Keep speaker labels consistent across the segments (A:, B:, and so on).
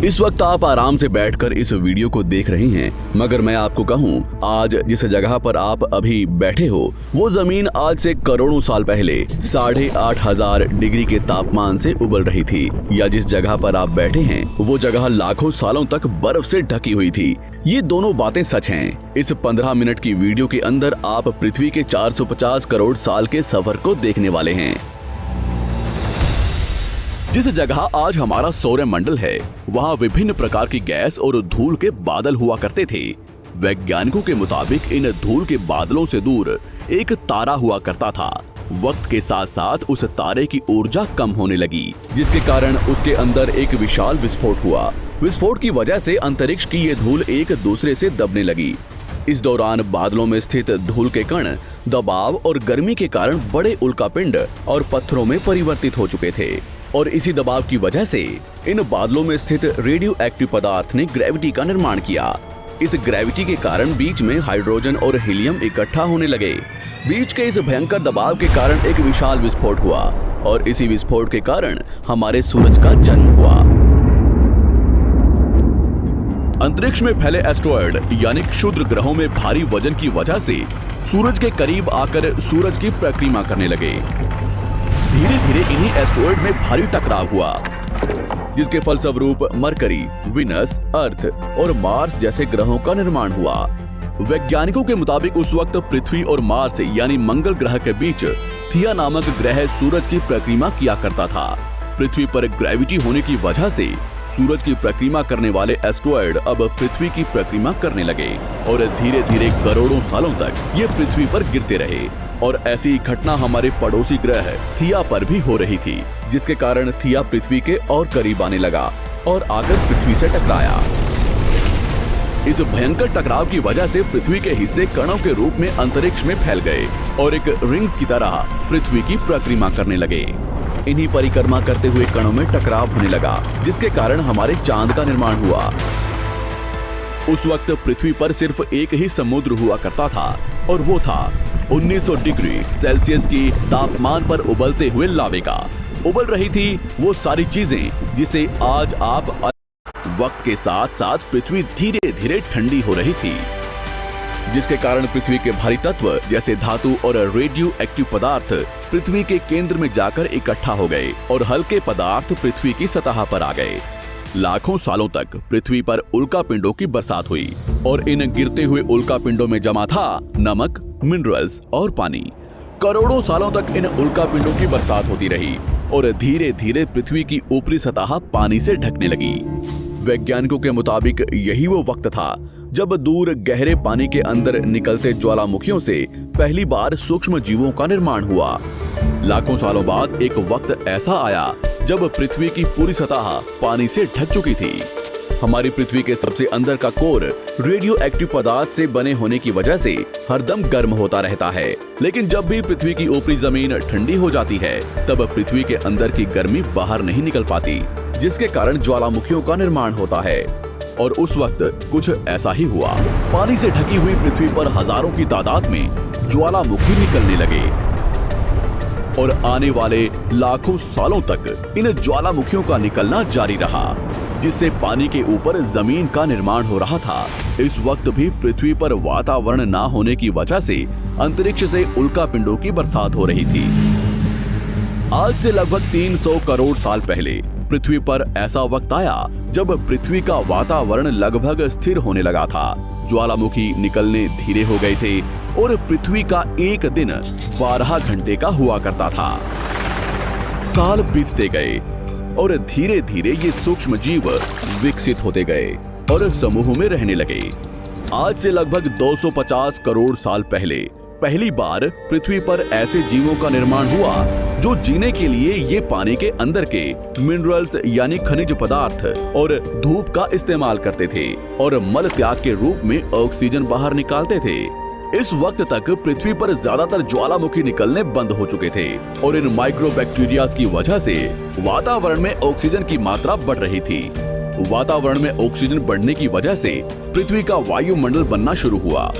A: इस वक्त आप आराम से बैठकर इस वीडियो को देख रहे हैं, मगर मैं आपको कहूं, आज जिस जगह पर आप अभी बैठे हो वो जमीन आज से करोड़ों साल पहले 8,500 डिग्री के तापमान से उबल रही थी, या जिस जगह पर आप बैठे हैं वो जगह लाखों सालों तक बर्फ से ढकी हुई थी। ये दोनों बातें सच हैं। इस 15 मिनट की वीडियो के अंदर आप पृथ्वी के 450 करोड़ साल के सफर को देखने वाले हैं। जिस जगह आज हमारा सौरमंडल है, वहाँ विभिन्न प्रकार की गैस और धूल के बादल हुआ करते थे। वैज्ञानिकों के मुताबिक इन धूल के बादलों से दूर एक तारा हुआ करता था। वक्त के साथ साथ उस तारे की ऊर्जा कम होने लगी, जिसके कारण उसके अंदर एक विशाल विस्फोट हुआ। विस्फोट की वजह से अंतरिक्ष की ये धूल एक दूसरे से दबने लगी। इस दौरान बादलों में स्थित धूल के कण दबाव और गर्मी के कारण बड़े उल्कापिंड और पत्थरों में परिवर्तित हो चुके थे, और इसी दबाव की वजह से इन बादलों में स्थित रेडियो एक्टिव पदार्थ ने ग्रेविटी का निर्माण किया। इस ग्रेविटी के कारण बीच में हाइड्रोजन और हीलियम इकट्ठा होने लगे। बीच के इस भयंकर दबाव के कारण एक विशाल विस्फोट हुआ, और इसी विस्फोट के कारण हमारे सूरज का जन्म हुआ। अंतरिक्ष में फैले एस्टेरॉयड यानी क्षुद्र ग्रहों में भारी वजन की वजह से सूरज के करीब आकर सूरज की परिक्रमा करने लगे। धीरे धीरे इन्हीं एस्टेरॉयड में भारी टकराव हुआ, जिसके फलस्वरूप मरकरी, विनस, अर्थ और मार्स जैसे ग्रहों का निर्माण हुआ। वैज्ञानिकों के मुताबिक उस वक्त पृथ्वी और मार्स यानी मंगल ग्रह के बीच थिया नामक ग्रह सूरज की परिक्रमा किया करता था। पृथ्वी पर ग्रेविटी होने की वजह से सूरज की परिक्रमा करने वाले एस्टेरॉयड अब पृथ्वी की परिक्रमा करने लगे, और धीरे धीरे करोड़ों सालों तक ये पृथ्वी पर गिरते रहे। और ऐसी घटना हमारे पड़ोसी ग्रह थिया पर भी हो रही थी, जिसके कारण थिया पृथ्वी के और करीब आने लगा और आकर पृथ्वी से टकराया। इस भयंकर टकराव की वजह से पृथ्वी के हिस्से कणों के रूप में अंतरिक्ष में फैल गए और एक रिंग्स की तरह पृथ्वी की परिक्रमा करने लगे। इन्हीं परिक्रमा करते हुए कणों में टकराव होने लगा, जिसके कारण हमारे चांद का निर्माण हुआ। उस वक्त पृथ्वी पर सिर्फ एक ही समुद्र हुआ करता था, और वो था 1900 डिग्री सेल्सियस की तापमान पर उबलते हुए लावे का। उबल रही थी वो सारी चीजें जिसे आज आप। वक्त के साथ साथ पृथ्वी धीरे धीरे ठंडी हो रही थी, जिसके कारण पृथ्वी के भारी तत्व जैसे धातु और रेडियो एक्टिव पदार्थ पृथ्वी के केंद्र में जाकर इकट्ठा हो गए, और हल्के पदार्थ पृथ्वी की सतह पर आ गए। लाखों सालों तक पृथ्वी पर उल्कापिंडों की बरसात हुई, और इन गिरते हुए उल्कापिंडों में जमा था नमक, मिनरल्स और पानी। करोड़ों सालों तक इन उल्कापिंडों की बरसात होती रही, और धीरे धीरे पृथ्वी की ऊपरी सतह पानी से ढकने लगी। वैज्ञानिकों के मुताबिक यही वो वक्त था जब दूर गहरे पानी के अंदर निकलते ज्वालामुखियों से पहली बार सूक्ष्म जीवों का निर्माण हुआ। लाखों सालों बाद एक वक्त ऐसा आया जब पृथ्वी की पूरी सतह पानी से ढक चुकी थी। हमारी पृथ्वी के सबसे अंदर का कोर रेडियो एक्टिव पदार्थ से बने होने की वजह से हरदम गर्म होता रहता है, लेकिन जब भी पृथ्वी की ऊपरी जमीन ठंडी हो जाती है, तब पृथ्वी के अंदर की गर्मी बाहर नहीं निकल पाती, जिसके कारण ज्वालामुखियों का निर्माण होता है। और उस वक्त कुछ ऐसा ही हुआ। पानी से ढकी हुई पृथ्वी पर हजारों की तादाद में ज्वालामुखी निकलने लगे, और आने वाले लाखों सालों तक इन ज्वालामुखियों का निकलना जारी रहा, जिससे पानी के ऊपर जमीन का निर्माण हो रहा था। इस वक्त भी पृथ्वी पर वातावरण ना होने की वजह से अंतरिक्ष से उल्कापिंडों की बरसात हो रही थी। आज से लगभग 300 करोड़ साल पहले पृथ्वी पर ऐसा वक्त आया जब पृथ्वी का वातावरण लगभग स्थिर होने लगा था। ज्वालामुखी निकलने धीरे हो गए थे, और पृथ्वी का एक दिन 12 घंटे का हुआ करता था। साल बीतते गए, और धीरे धीरे ये सूक्ष्म जीव विकसित होते गए और समूह में रहने लगे। आज से लगभग 250 करोड़ साल पहले पहली बार पृथ्वी पर ऐसे जीवों का निर्माण हुआ जो जीने के लिए ये पानी के अंदर के मिनरल्स यानी खनिज पदार्थ और धूप का इस्तेमाल करते थे, और मल त्याग के रूप में ऑक्सीजन बाहर निकालते थे। इस वक्त तक पृथ्वी पर ज्यादातर ज्वालामुखी निकलने बंद हो चुके थे, और इन माइक्रोबैक्टीरियाज की वजह से वातावरण में ऑक्सीजन की मात्रा बढ़ रही थी। वातावरण में ऑक्सीजन बढ़ने की वजह से पृथ्वी का वायुमंडल बनना शुरू हुआ,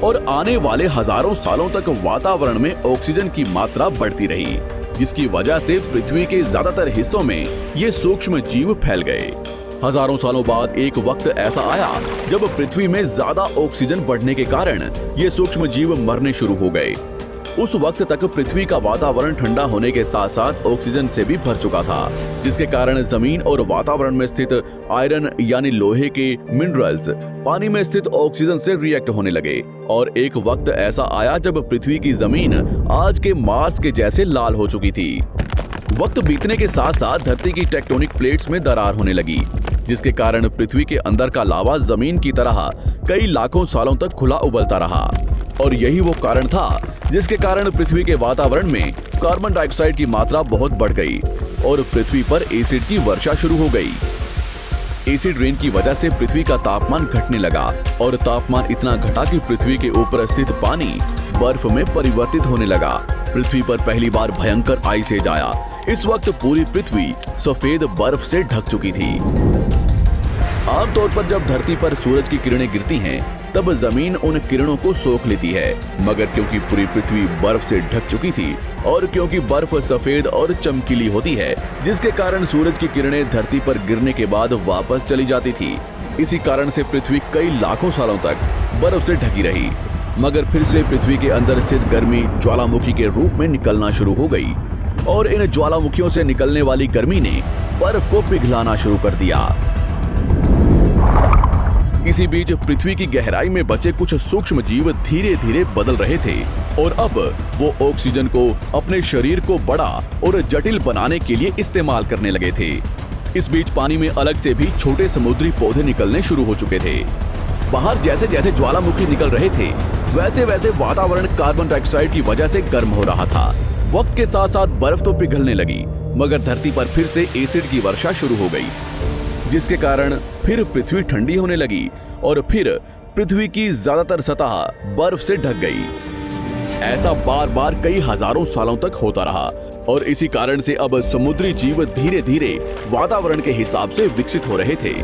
A: और आने वाले हजारों सालों तक वातावरण में ऑक्सीजन की मात्रा बढ़ती रही, जिसकी वजह से पृथ्वी के ज्यादातर हिस्सों में ये सूक्ष्म जीव फैल गए। हजारों सालों बाद एक वक्त ऐसा आया जब पृथ्वी में ज्यादा ऑक्सीजन बढ़ने के कारण ये सूक्ष्म जीव मरने शुरू हो गए। उस वक्त तक पृथ्वी का वातावरण ठंडा होने के साथ साथ ऑक्सीजन से भी भर चुका था, जिसके कारण जमीन और वातावरण में स्थित आयरन यानी लोहे के मिनरल्स पानी में स्थित ऑक्सीजन से रिएक्ट होने लगे। और एक वक्त ऐसा आया जब पृथ्वी की जमीन आज के मार्स के जैसे लाल हो चुकी थी। वक्त बीतने के साथ साथ धरती की टेक्टोनिक प्लेट्स में दरार होने लगी, जिसके कारण पृथ्वी के अंदर का लावा जमीन की तरह कई लाखों सालों तक खुला उबलता रहा। और यही वो कारण था जिसके कारण पृथ्वी के वातावरण में कार्बन डाइऑक्साइड की मात्रा बहुत बढ़ गई और पृथ्वी पर एसिड की वर्षा शुरू हो गई। एसिड रेन की वजह से पृथ्वी का तापमान घटने लगा और तापमान इतना घटा कि पृथ्वी के ऊपर स्थित पानी बर्फ में परिवर्तित होने लगा। पृथ्वी पर पहली बार भयंकर आइस एज आया। इस वक्त पूरी पृथ्वी सफेद बर्फ से ढक चुकी थी। आमतौर पर जब धरती पर सूरज की किरणें गिरती हैं, तब जमीन उन किरणों को सोख लेती है, मगर क्योंकि पूरी पृथ्वी बर्फ से ढक चुकी थी और क्योंकि बर्फ सफेद और चमकीली होती है, जिसके कारण सूरज की किरणें धरती पर गिरने के बाद वापस चली जाती थी। इसी कारण से पृथ्वी कई लाखों सालों तक बर्फ से ढकी रही, मगर फिर से पृथ्वी के अंदर स्थित गर्मी ज्वालामुखी के रूप में निकलना शुरू हो गई और इन ज्वालामुखियों से निकलने वाली गर्मी ने बर्फ को पिघलाना शुरू कर दिया। इसी बीच पृथ्वी की गहराई में बचे कुछ सूक्ष्म जीव धीरे धीरे बदल रहे थे और अब वो ऑक्सीजन को अपने शरीर को बड़ा और जटिल बनाने के लिए इस्तेमाल करने लगे थे। इस बीच पानी में अलग से भी छोटे समुद्री पौधे निकलने शुरू हो चुके थे। बाहर जैसे जैसे ज्वालामुखी निकल रहे थे, वैसे वैसे वातावरण कार्बन डाइऑक्साइड की वजह से गर्म हो रहा था। वक्त के साथ साथ बर्फ तो पिघलने लगी, मगर धरती पर फिर से एसिड की वर्षा शुरू हो गई, जिसके कारण फिर पृथ्वी ठंडी होने लगी और फिर पृथ्वी की ज्यादातर सतह बर्फ से ढक गई। ऐसा बार बार कई हजारों सालों तक होता रहा और इसी कारण से अब समुद्री जीव धीरे धीरे वातावरण के हिसाब से विकसित हो रहे थे।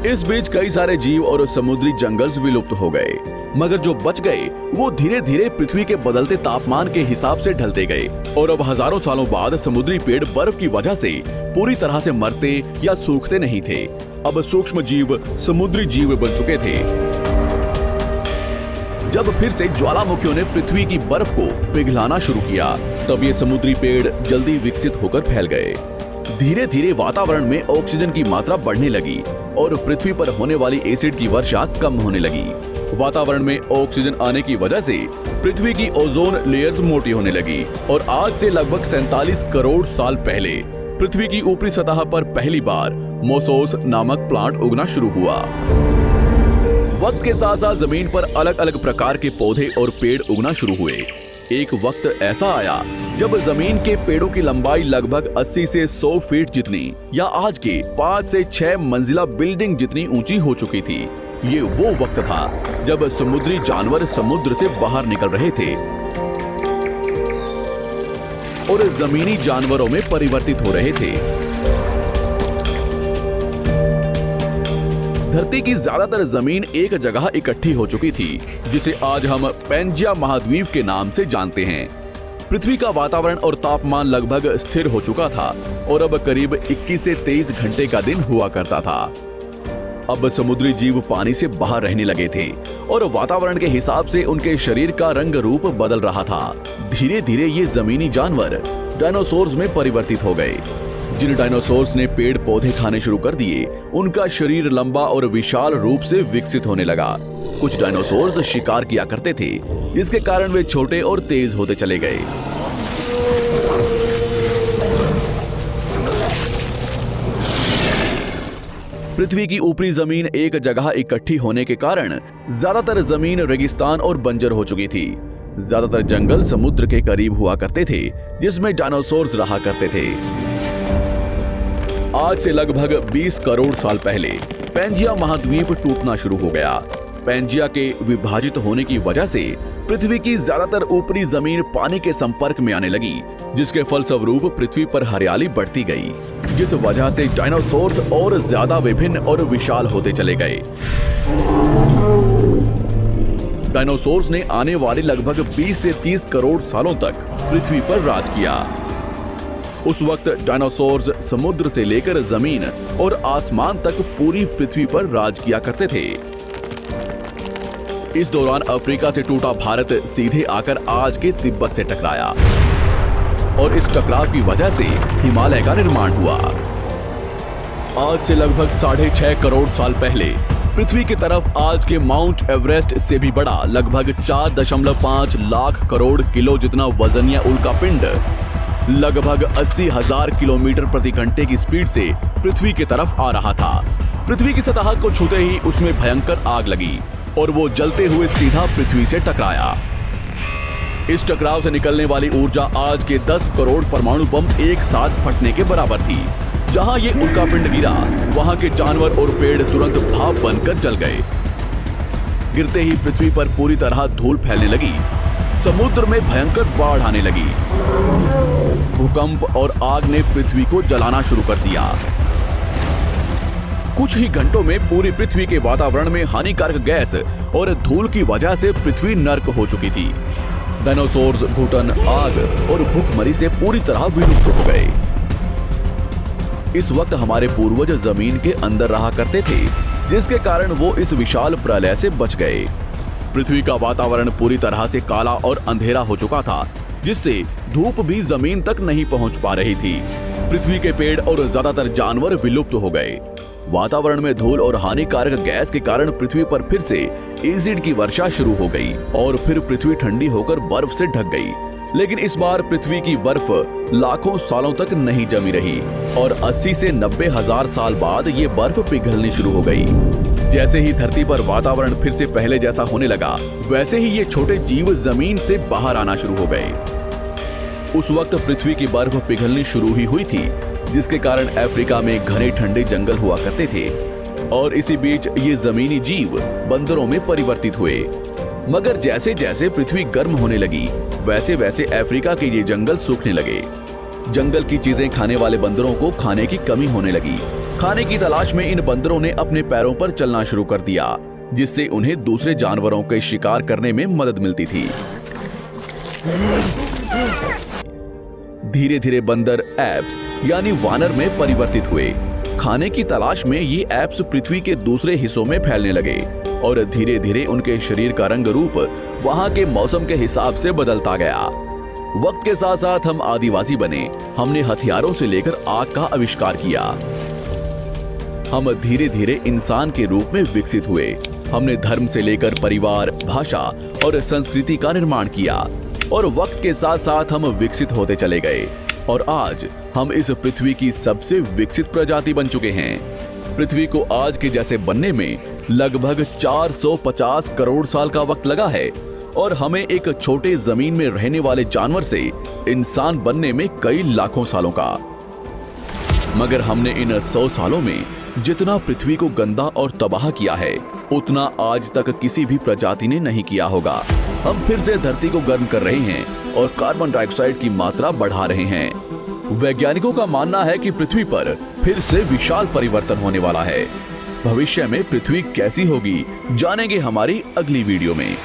A: इस बीच कई सारे जीव और समुद्री जंगल्स विलुप्त हो गए, मगर जो बच गए वो धीरे धीरे पृथ्वी के बदलते तापमान के हिसाब से ढलते गए और अब हजारों सालों बाद समुद्री पेड़ बर्फ की वजह से पूरी तरह से मरते या सूखते नहीं थे। अब सूक्ष्म जीव समुद्री जीव बन चुके थे। जब फिर से ज्वालामुखियों ने पृथ्वी की बर्फ को पिघलाना शुरू किया, तब ये समुद्री पेड़ जल्दी विकसित होकर फैल गए। धीरे धीरे वातावरण में ऑक्सीजन की मात्रा बढ़ने लगी और पृथ्वी पर होने वाली एसिड की वर्षा कम होने लगी। वातावरण में ऑक्सीजन आने की वजह से पृथ्वी की ओजोन लेयर्स मोटी होने लगी और आज से लगभग 47 करोड़ साल पहले पृथ्वी की ऊपरी सतह पर पहली बार मोसोस नामक प्लांट उगना शुरू हुआ। वक्त के साथ साथ जमीन पर अलग अलग प्रकार के पौधे और पेड़ उगना शुरू हुए। एक वक्त ऐसा आया जब जमीन के पेड़ों की लंबाई लगभग 80 से 100 फीट जितनी या आज के 5 से 6 मंजिला बिल्डिंग जितनी ऊंची हो चुकी थी। ये वो वक्त था जब समुद्री जानवर समुद्र से बाहर निकल रहे थे और जमीनी जानवरों में परिवर्तित हो रहे थे। धरती की ज्यादातर जमीन एक जगह इकट्ठी हो चुकी थी, जिसे आज हम पैंजिया महाद्वीप के नाम से जानते हैं। पृथ्वी का वातावरण और तापमान लगभग स्थिर हो चुका था और अब करीब 21 से 23 घंटे का दिन हुआ करता था। अब समुद्री जीव पानी से बाहर रहने लगे थे और वातावरण के हिसाब से उनके शरीर का रंग रूप बदल रहा था। धीरे धीरे ये जमीनी जानवर डायनासोर्स में परिवर्तित हो गए। जिन डायनासोर्स ने पेड़ पौधे खाने शुरू कर दिए, उनका शरीर लंबा और विशाल रूप से विकसित होने लगा। कुछ डायनासोर्स शिकार किया करते थे, जिसके कारण वे छोटे और तेज होते चले गए। पृथ्वी की ऊपरी जमीन एक जगह इकट्ठी होने के कारण ज्यादातर जमीन रेगिस्तान और बंजर हो चुकी थी। ज्यादातर जंगल समुद्र के करीब हुआ करते थे, जिसमें डायनासोर्स रहा करते थे। आज से लगभग 20 करोड़ साल पहले पैंजिया महाद्वीप टूटना शुरू हो गया। पैंजिया के विभाजित होने की वजह से पृथ्वी की ज्यादातर ऊपरी जमीन पानी के संपर्क में आने लगी, जिसके फलस्वरूप पृथ्वी पर हरियाली बढ़ती गई, जिस वजह से डायनासोर्स और ज्यादा विभिन्न और विशाल होते चले गए। डायनासोर्स ने आने वाले लगभग 20 से 30 करोड़ सालों तक पृथ्वी पर राज किया। उस वक्त डायनासोर्स समुद्र से लेकर जमीन और आसमान तक पूरी पृथ्वी पर राज किया करते थे। इस दौरान अफ्रीका से टूटा भारत सीधे आकर आज के तिब्बत से टकराया और इस टकराव की वजह से हिमालय का निर्माण हुआ। आज से लगभग 6.5 करोड़ साल पहले पृथ्वी की तरफ आज के माउंट एवरेस्ट से भी बड़ा लगभग 4.5 लाख करोड़ किलो जितना वजनिया उल्कापिंड लगभग 80,000 किलोमीटर प्रति घंटे की स्पीड से पृथ्वी की तरफ आ रहा था। पृथ्वी की सतह को छूते ही उसमें भयंकर आग लगी और वो जलते हुए सीधा पृथ्वी से टकराया। इस टकराव से निकलने वाली ऊर्जा आज के 10 करोड़ परमाणु बम एक साथ फटने के बराबर थी। जहां ये उल्कापिंड गिरा, वहां के जानवर और पेड़ तुरंत भाप बनकर जल गए। गिरते ही पृथ्वी पर पूरी तरह धूल फैलने लगी। समुद्र में भयंकर बाढ़ आने लगी। भूकंप और आग ने पृथ्वी को जलाना शुरू कर दिया। कुछ ही घंटों में पूरी पृथ्वी के वातावरण में हानिकारक गैस और धूल की वजह से पृथ्वी नर्क हो चुकी थी। डायनासोर्स, घुटन, आग और भूखमरी से पूरी तरह विलुप्त हो गए। इस वक्त हमारे पूर्वज जमीन के अंदर रहा करते थे, जिसके कारण वो इस विशाल प्रलय से बच गए। पृथ्वी का वातावरण पूरी तरह से काला और अंधेरा हो चुका था, जिससे धूप भी जमीन तक नहीं पहुंच पा रही थी। पृथ्वी के पेड़ और ज्यादातर जानवर विलुप्त हो गए। वातावरण में धूल और हानिकारक गैस के कारण पृथ्वी पर फिर से एसिड की वर्षा शुरू हो गई और फिर पृथ्वी ठंडी होकर बर्फ से ढक गई। लेकिन इस बार पृथ्वी की बर्फ लाखों सालों तक नहीं जमी रही और 80 से 90 हजार साल बाद ये बर्फ पिघलनी शुरू हो गई। जैसे ही धरती पर वातावरण फिर से पहले जैसा होने लगा, वैसे ही ये छोटे जीव जमीन से बाहर आना शुरू हो गए। उस वक्त पृथ्वी की बर्फ पिघलनी शुरू ही हुई थी, जिसके कारण अफ्रीका में घने ठंडे जंगल हुआ करते थे और इसी बीच ये जमीनी जीव बंदरों में परिवर्तित हुए। मगर जैसे जैसे पृथ्वी गर्म होने लगी, वैसे वैसे अफ्रीका के ये जंगल सूखने लगे। जंगल की चीजें खाने वाले बंदरों को खाने की कमी होने लगी। खाने की तलाश में इन बंदरों ने अपने पैरों पर चलना शुरू कर दिया, जिससे उन्हें दूसरे जानवरों के शिकार करने में मदद मिलती थी। धीरे धीरे बंदर एप्स यानी वानर में परिवर्तित हुए। खाने की तलाश में ये एप्स पृथ्वी के दूसरे हिस्सों में फैलने लगे और धीरे धीरे उनके शरीर का रंग रूप वहां के मौसम के हिसाब से बदलता गया। वक्त के साथ साथ हम आदिवासी बने। हमने हथियारों से लेकर आग का आविष्कार किया। हम धीरे धीरे इंसान के रूप में विकसित हुए। हमने धर्म से लेकर परिवार, भाषा और संस्कृति का निर्माण किया और वक्त के साथ साथ हम विकसित होते चले गए और आज हम इस पृथ्वी की सबसे विकसित प्रजाति बन चुके हैं। पृथ्वी को आज के जैसे बनने में लगभग 450 करोड़ साल का वक्त लगा है और हमें एक छोटे जमीन में रहने वाले जानवर से इंसान बनने में कई लाखों सालों का। मगर हमने इन 100 सालों में जितना पृथ्वी को गंदा और तबाह किया है, उतना आज तक किसी भी प्रजाति ने नहीं किया होगा। हम फिर से धरती को गर्म कर रहे हैं और कार्बन डाइऑक्साइड की मात्रा बढ़ा रहे हैं। वैज्ञानिकों का मानना है कि पृथ्वी पर फिर से विशाल परिवर्तन होने वाला है। भविष्य में पृथ्वी कैसी होगी, जानेंगे हमारी अगली वीडियो में।